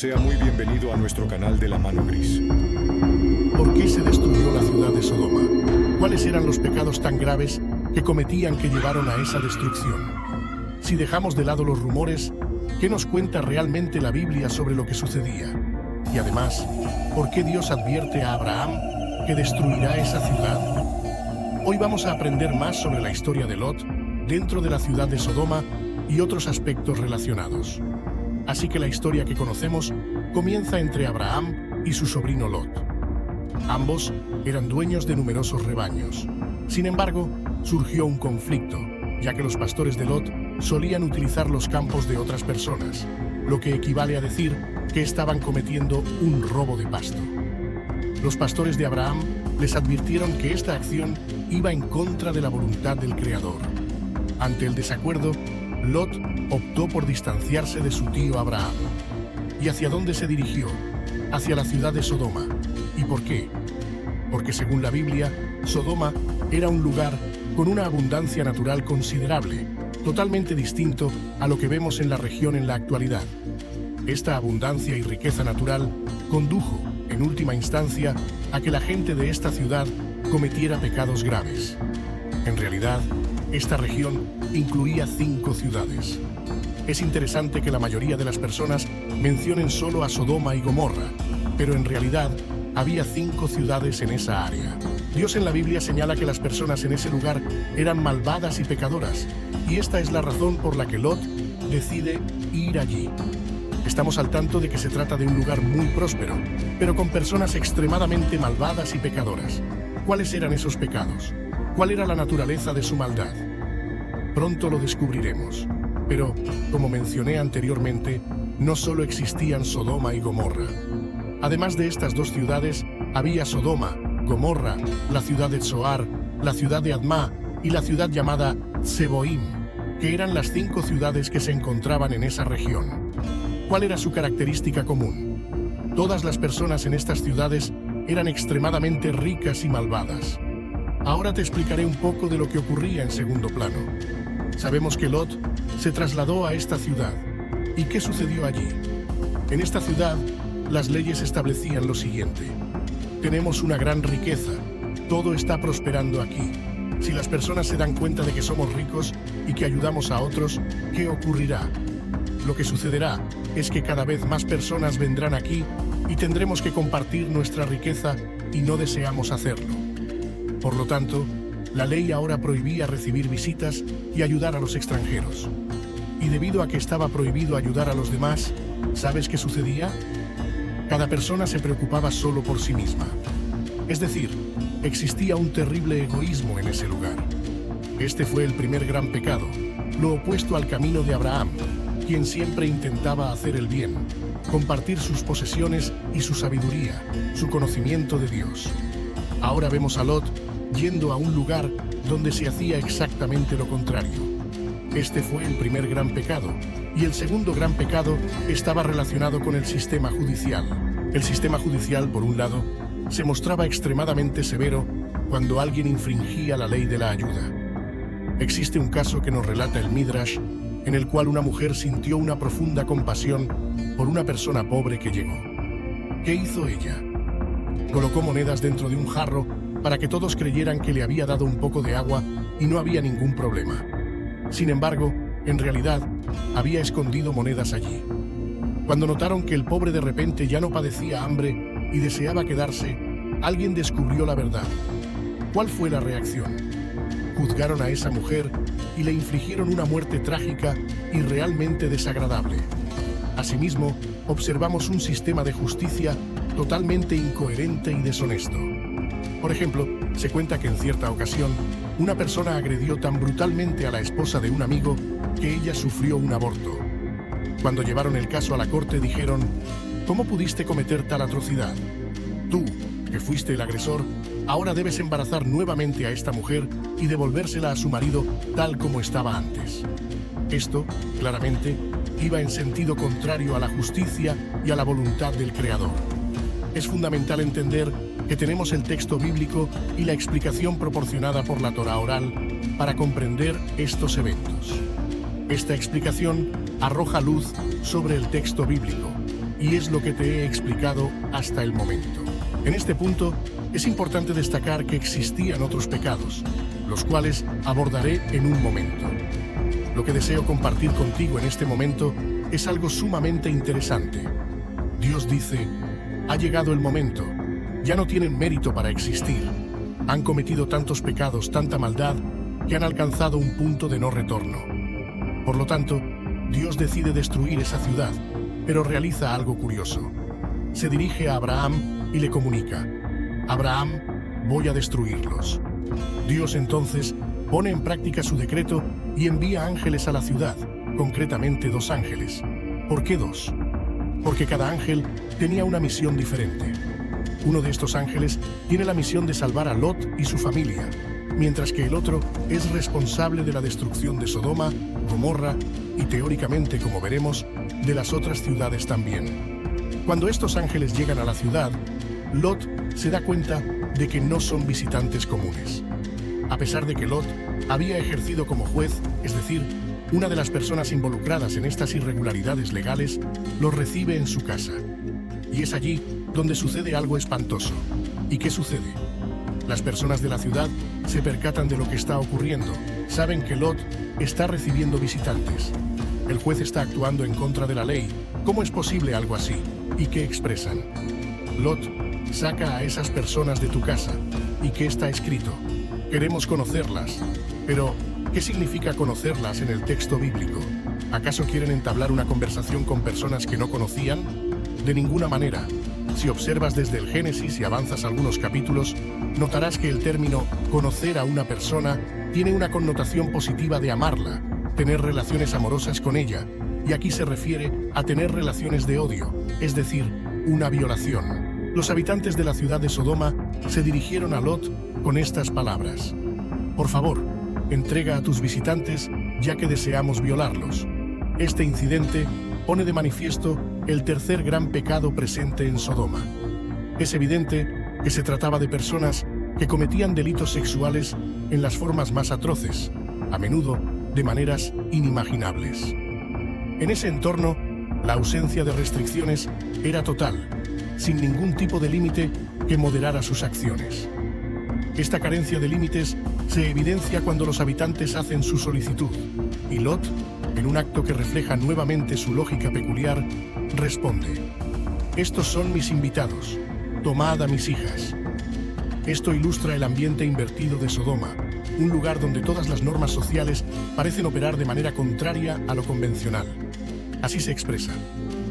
Sea muy bienvenido a nuestro canal de la mano gris. ¿Por qué se destruyó la ciudad de Sodoma? ¿Cuáles eran los pecados tan graves que cometían que llevaron a esa destrucción? Si dejamos de lado los rumores, ¿qué nos cuenta realmente la Biblia sobre lo que sucedía? Y además, ¿por qué Dios advierte a Abraham que destruirá esa ciudad? Hoy vamos a aprender más sobre la historia de Lot dentro de la ciudad de Sodoma y otros aspectos relacionados. Así que la historia que conocemos comienza entre Abraham y su sobrino Lot. Ambos eran dueños de numerosos rebaños. Sin embargo, surgió un conflicto, ya que los pastores de Lot solían utilizar los campos de otras personas, lo que equivale a decir que estaban cometiendo un robo de pasto. Los pastores de Abraham les advirtieron que esta acción iba en contra de la voluntad del Creador. Ante el desacuerdo, Lot optó por distanciarse de su tío Abraham. ¿Y hacia dónde se dirigió? Hacia la ciudad de Sodoma. ¿Y por qué? Porque según la Biblia, Sodoma era un lugar con una abundancia natural considerable, totalmente distinto a lo que vemos en la región en la actualidad. Esta abundancia y riqueza natural condujo, en última instancia, a que la gente de esta ciudad cometiera pecados graves. En realidad, esta región incluía 5 ciudades. Es interesante que la mayoría de las personas mencionen solo a Sodoma y Gomorra, pero en realidad había 5 ciudades en esa área. Dios en la Biblia señala que las personas en ese lugar eran malvadas y pecadoras, y esta es la razón por la que Lot decide ir allí. Estamos al tanto de que se trata de un lugar muy próspero, pero con personas extremadamente malvadas y pecadoras. ¿Cuáles eran esos pecados? ¿Cuál era la naturaleza de su maldad? Pronto lo descubriremos. Pero, como mencioné anteriormente, no solo existían Sodoma y Gomorra. Además de estas 2 ciudades, había Sodoma, Gomorra, la ciudad de Zoar, la ciudad de Admá y la ciudad llamada Zeboim, que eran las 5 ciudades que se encontraban en esa región. ¿Cuál era su característica común? Todas las personas en estas ciudades eran extremadamente ricas y malvadas. Ahora te explicaré un poco de lo que ocurría en segundo plano. Sabemos que Lot se trasladó a esta ciudad. ¿Y qué sucedió allí? En esta ciudad, las leyes establecían lo siguiente. Tenemos una gran riqueza. Todo está prosperando aquí. Si las personas se dan cuenta de que somos ricos y que ayudamos a otros, ¿qué ocurrirá? Lo que sucederá es que cada vez más personas vendrán aquí y tendremos que compartir nuestra riqueza y no deseamos hacerlo. Por lo tanto, la ley ahora prohibía recibir visitas y ayudar a los extranjeros. Y debido a que estaba prohibido ayudar a los demás, ¿sabes qué sucedía? Cada persona se preocupaba solo por sí misma. Es decir, existía un terrible egoísmo en ese lugar. Este fue el primer gran pecado, lo opuesto al camino de Abraham, quien siempre intentaba hacer el bien, compartir sus posesiones y su sabiduría, su conocimiento de Dios. Ahora vemos a Lot yendo a un lugar donde se hacía exactamente lo contrario. Este fue el primer gran pecado, y el segundo gran pecado estaba relacionado con el sistema judicial. El sistema judicial, por un lado, se mostraba extremadamente severo cuando alguien infringía la ley de la ayuda. Existe un caso que nos relata el Midrash, en el cual una mujer sintió una profunda compasión por una persona pobre que llegó. ¿Qué hizo ella? Colocó monedas dentro de un jarro para que todos creyeran que le había dado un poco de agua y no había ningún problema. Sin embargo, en realidad, había escondido monedas allí. Cuando notaron que el pobre de repente ya no padecía hambre y deseaba quedarse, alguien descubrió la verdad. ¿Cuál fue la reacción? Juzgaron a esa mujer y le infligieron una muerte trágica y realmente desagradable. Asimismo, observamos un sistema de justicia totalmente incoherente y deshonesto. Por ejemplo, se cuenta que en cierta ocasión, una persona agredió tan brutalmente a la esposa de un amigo que ella sufrió un aborto. Cuando llevaron el caso a la corte dijeron, ¿cómo pudiste cometer tal atrocidad? Tú, que fuiste el agresor, ahora debes embarazar nuevamente a esta mujer y devolvérsela a su marido tal como estaba antes. Esto, claramente, iba en sentido contrario a la justicia y a la voluntad del Creador. Es fundamental entender que tenemos el texto bíblico y la explicación proporcionada por la Torá oral para comprender estos eventos. Esta explicación arroja luz sobre el texto bíblico y es lo que te he explicado hasta el momento. En este punto, es importante destacar que existían otros pecados, los cuales abordaré en un momento. Lo que deseo compartir contigo en este momento es algo sumamente interesante. Dios dice: ha llegado el momento, ya no tienen mérito para existir. Han cometido tantos pecados, tanta maldad, que han alcanzado un punto de no retorno. Por lo tanto, Dios decide destruir esa ciudad, pero realiza algo curioso. Se dirige a Abraham y le comunica: Abraham, voy a destruirlos. Dios entonces pone en práctica su decreto y envía ángeles a la ciudad, concretamente 2 ángeles. ¿Por qué 2? Porque cada ángel tenía una misión diferente. Uno de estos ángeles tiene la misión de salvar a Lot y su familia, mientras que el otro es responsable de la destrucción de Sodoma, Gomorra y, teóricamente, como veremos, de las otras ciudades también. Cuando estos ángeles llegan a la ciudad, Lot se da cuenta de que no son visitantes comunes. A pesar de que Lot había ejercido como juez, es decir, una de las personas involucradas en estas irregularidades legales, los recibe en su casa. Y es allí donde sucede algo espantoso. ¿Y qué sucede? Las personas de la ciudad se percatan de lo que está ocurriendo. Saben que Lot está recibiendo visitantes. El juez está actuando en contra de la ley. ¿Cómo es posible algo así? ¿Y qué expresan? Lot, saca a esas personas de tu casa. ¿Y qué está escrito? Queremos conocerlas. Pero, ¿qué significa conocerlas en el texto bíblico? ¿Acaso quieren entablar una conversación con personas que no conocían? De ninguna manera. Si observas desde el Génesis y avanzas algunos capítulos, notarás que el término conocer a una persona tiene una connotación positiva de amarla, tener relaciones amorosas con ella, y aquí se refiere a tener relaciones de odio, es decir, una violación. Los habitantes de la ciudad de Sodoma se dirigieron a Lot con estas palabras: por favor, entrega a tus visitantes, ya que deseamos violarlos. Este incidente pone de manifiesto el tercer gran pecado presente en Sodoma. Es evidente que se trataba de personas que cometían delitos sexuales en las formas más atroces, a menudo de maneras inimaginables. En ese entorno, la ausencia de restricciones era total, sin ningún tipo de límite que moderara sus acciones. Esta carencia de límites se evidencia cuando los habitantes hacen su solicitud, y Lot, en un acto que refleja nuevamente su lógica peculiar, responde: estos son mis invitados, tomad a mis hijas. Esto ilustra el ambiente invertido de Sodoma, un lugar donde todas las normas sociales parecen operar de manera contraria a lo convencional. Así se expresa: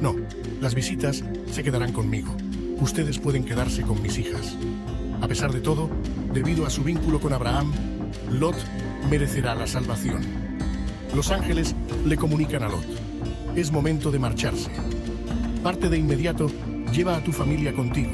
no, las visitas se quedarán conmigo, ustedes pueden quedarse con mis hijas. A pesar de todo, debido a su vínculo con Abraham, Lot merecerá la salvación. Los ángeles le comunican a Lot: es momento de marcharse. Parte de inmediato, lleva a tu familia contigo.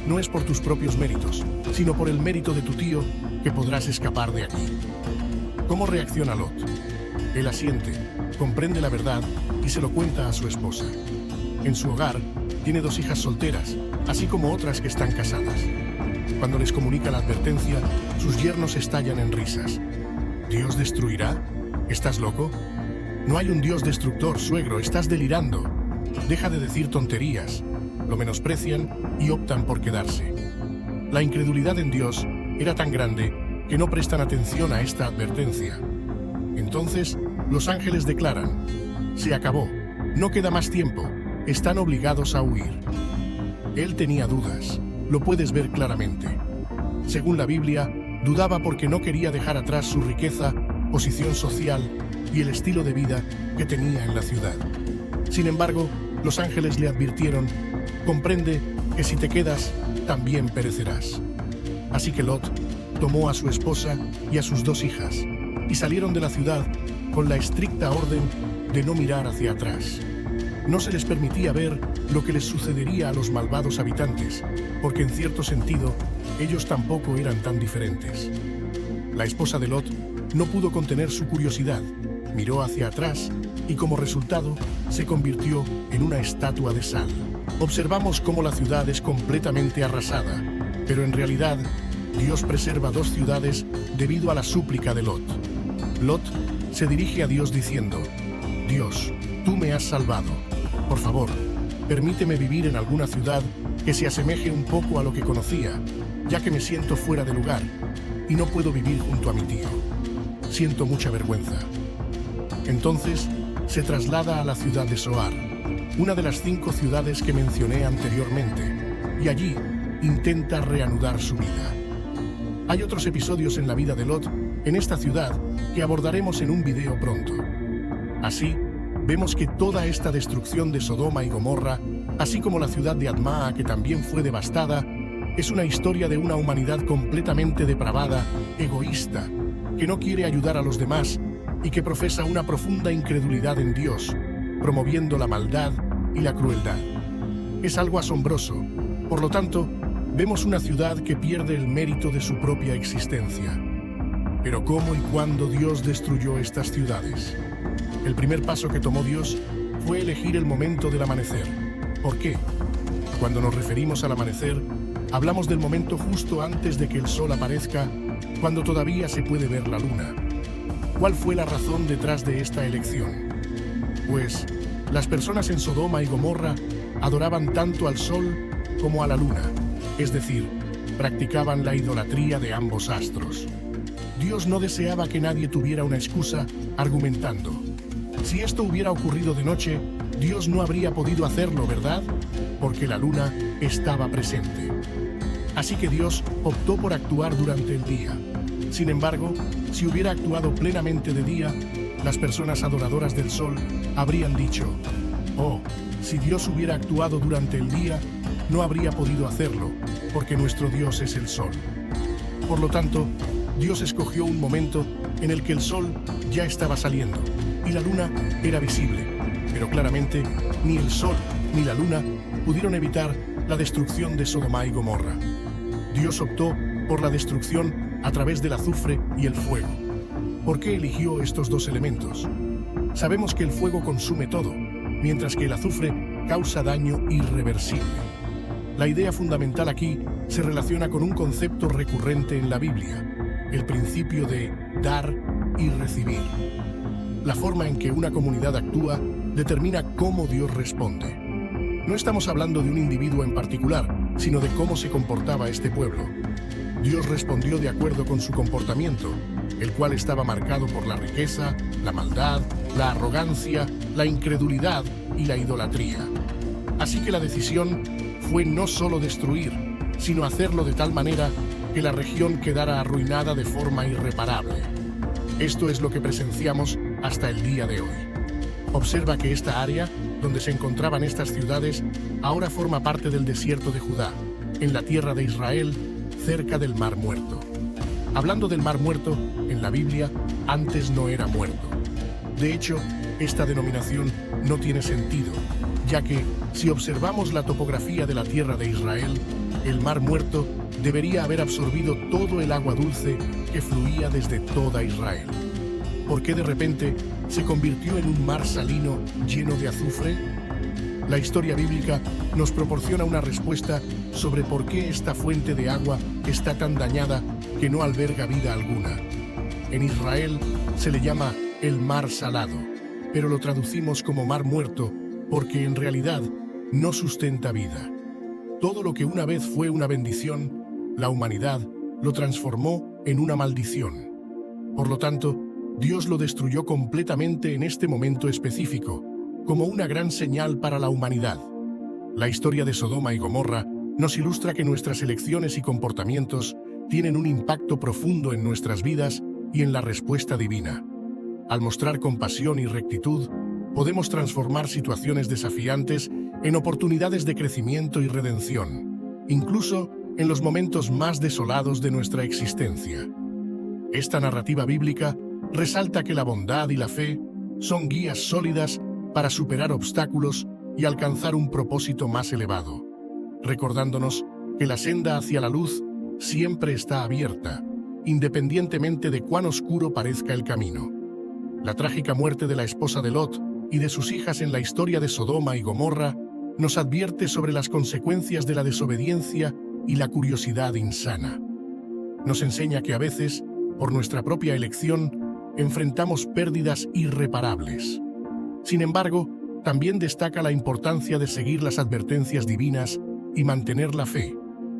No es por tus propios méritos, sino por el mérito de tu tío que podrás escapar de aquí. ¿Cómo reacciona Lot? Él asiente, comprende la verdad y se lo cuenta a su esposa. En su hogar, tiene 2 hijas solteras, así como otras que están casadas. Cuando les comunica la advertencia, sus yernos estallan en risas. ¿Dios destruirá? ¿Estás loco? No hay un Dios destructor, suegro, estás delirando. Deja de decir tonterías. Lo menosprecian y optan por quedarse. La incredulidad en Dios era tan grande que no prestan atención a esta advertencia. Entonces, los ángeles declaran: se acabó, no queda más tiempo, están obligados a huir. Él tenía dudas, lo puedes ver claramente. Según la Biblia, dudaba porque no quería dejar atrás su riqueza, posición social y el estilo de vida que tenía en la ciudad. Sin embargo, los ángeles le advirtieron: comprende que si te quedas, también perecerás. Así que Lot tomó a su esposa y a sus 2 hijas y salieron de la ciudad con la estricta orden de no mirar hacia atrás. No se les permitía ver lo que les sucedería a los malvados habitantes, porque en cierto sentido, ellos tampoco eran tan diferentes. La esposa de Lot no pudo contener su curiosidad, miró hacia atrás y como resultado se convirtió en una estatua de sal. Observamos cómo la ciudad es completamente arrasada, pero en realidad Dios preserva 2 ciudades debido a la súplica de Lot. Lot se dirige a Dios diciendo: Dios, tú me has salvado. Por favor, permíteme vivir en alguna ciudad que se asemeje un poco a lo que conocía, ya que me siento fuera de lugar y no puedo vivir junto a mi tío. Siento mucha vergüenza. Entonces, se traslada a la ciudad de Zoar, una de las 5 ciudades que mencioné anteriormente, y allí intenta reanudar su vida. Hay otros episodios en la vida de Lot en esta ciudad que abordaremos en un video pronto. Así, vemos que toda esta destrucción de Sodoma y Gomorra, así como la ciudad de Admá, que también fue devastada, es una historia de una humanidad completamente depravada, egoísta, que no quiere ayudar a los demás y que profesa una profunda incredulidad en Dios, promoviendo la maldad y la crueldad. Es algo asombroso. Por lo tanto, vemos una ciudad que pierde el mérito de su propia existencia. Pero ¿cómo y cuándo Dios destruyó estas ciudades? El primer paso que tomó Dios fue elegir el momento del amanecer. ¿Por qué? Cuando nos referimos al amanecer, hablamos del momento justo antes de que el sol aparezca, cuando todavía se puede ver la luna. ¿Cuál fue la razón detrás de esta elección? Pues, las personas en Sodoma y Gomorra adoraban tanto al sol como a la luna, es decir, practicaban la idolatría de ambos astros. Dios no deseaba que nadie tuviera una excusa argumentando: si esto hubiera ocurrido de noche, Dios no habría podido hacerlo, ¿verdad? Porque la luna estaba presente. Así que Dios optó por actuar durante el día. Sin embargo, si hubiera actuado plenamente de día, las personas adoradoras del sol habrían dicho: oh, si Dios hubiera actuado durante el día, no habría podido hacerlo, porque nuestro Dios es el sol. Por lo tanto, Dios escogió un momento en el que el sol ya estaba saliendo y la luna era visible, pero claramente ni el sol ni la luna pudieron evitar la destrucción de Sodoma y Gomorra. Dios optó por la destrucción a través del azufre y el fuego. ¿Por qué eligió estos 2 elementos? Sabemos que el fuego consume todo, mientras que el azufre causa daño irreversible. La idea fundamental aquí se relaciona con un concepto recurrente en la Biblia: el principio de dar y recibir. La forma en que una comunidad actúa determina cómo Dios responde. No estamos hablando de un individuo en particular, sino de cómo se comportaba este pueblo. Dios respondió de acuerdo con su comportamiento, el cual estaba marcado por la riqueza, la maldad, la arrogancia, la incredulidad y la idolatría. Así que la decisión fue no solo destruir, sino hacerlo de tal manera que la región quedara arruinada de forma irreparable. Esto es lo que presenciamos hasta el día de hoy. Observa que esta área, donde se encontraban estas ciudades, ahora forma parte del desierto de Judá, en la tierra de Israel, cerca del Mar Muerto. Hablando del Mar Muerto, en la Biblia, antes no era muerto. De hecho, esta denominación no tiene sentido, ya que, si observamos la topografía de la tierra de Israel, el Mar Muerto debería haber absorbido todo el agua dulce que fluía desde toda Israel. ¿Por qué de repente se convirtió en un mar salino lleno de azufre? La historia bíblica nos proporciona una respuesta sobre por qué esta fuente de agua está tan dañada que no alberga vida alguna. En Israel se le llama el Mar Salado, pero lo traducimos como Mar Muerto porque en realidad no sustenta vida. Todo lo que una vez fue una bendición, la humanidad lo transformó en una maldición. Por lo tanto, Dios lo destruyó completamente en este momento específico, como una gran señal para la humanidad. La historia de Sodoma y Gomorra nos ilustra que nuestras elecciones y comportamientos tienen un impacto profundo en nuestras vidas y en la respuesta divina. Al mostrar compasión y rectitud, podemos transformar situaciones desafiantes en oportunidades de crecimiento y redención, incluso en los momentos más desolados de nuestra existencia. Esta narrativa bíblica resalta que la bondad y la fe son guías sólidas para superar obstáculos y alcanzar un propósito más elevado, recordándonos que la senda hacia la luz siempre está abierta, independientemente de cuán oscuro parezca el camino. La trágica muerte de la esposa de Lot y de sus hijas en la historia de Sodoma y Gomorra nos advierte sobre las consecuencias de la desobediencia y la curiosidad insana. Nos enseña que a veces, por nuestra propia elección, enfrentamos pérdidas irreparables. Sin embargo, También destaca la importancia de seguir las advertencias divinas y mantener la fe,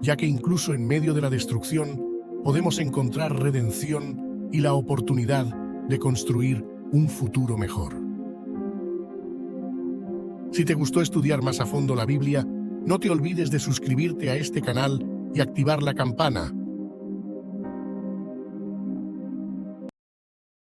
ya que incluso en medio de la destrucción podemos encontrar redención y la oportunidad de construir un futuro mejor. Si te gustó estudiar más a fondo la Biblia, no te olvides de suscribirte a este canal y activar la campana